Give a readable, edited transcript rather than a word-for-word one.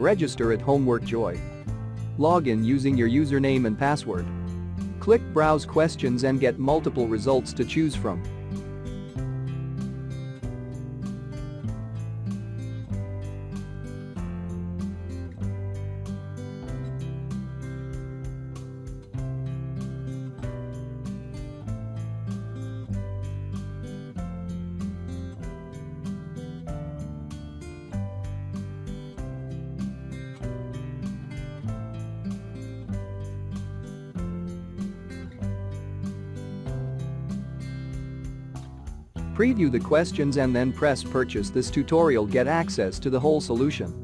Register at Homework Joy. Log in using your username and password. Click Browse Questions and get multiple results to choose from. Preview the questions and then press Purchase. This tutorial get access to the whole solution.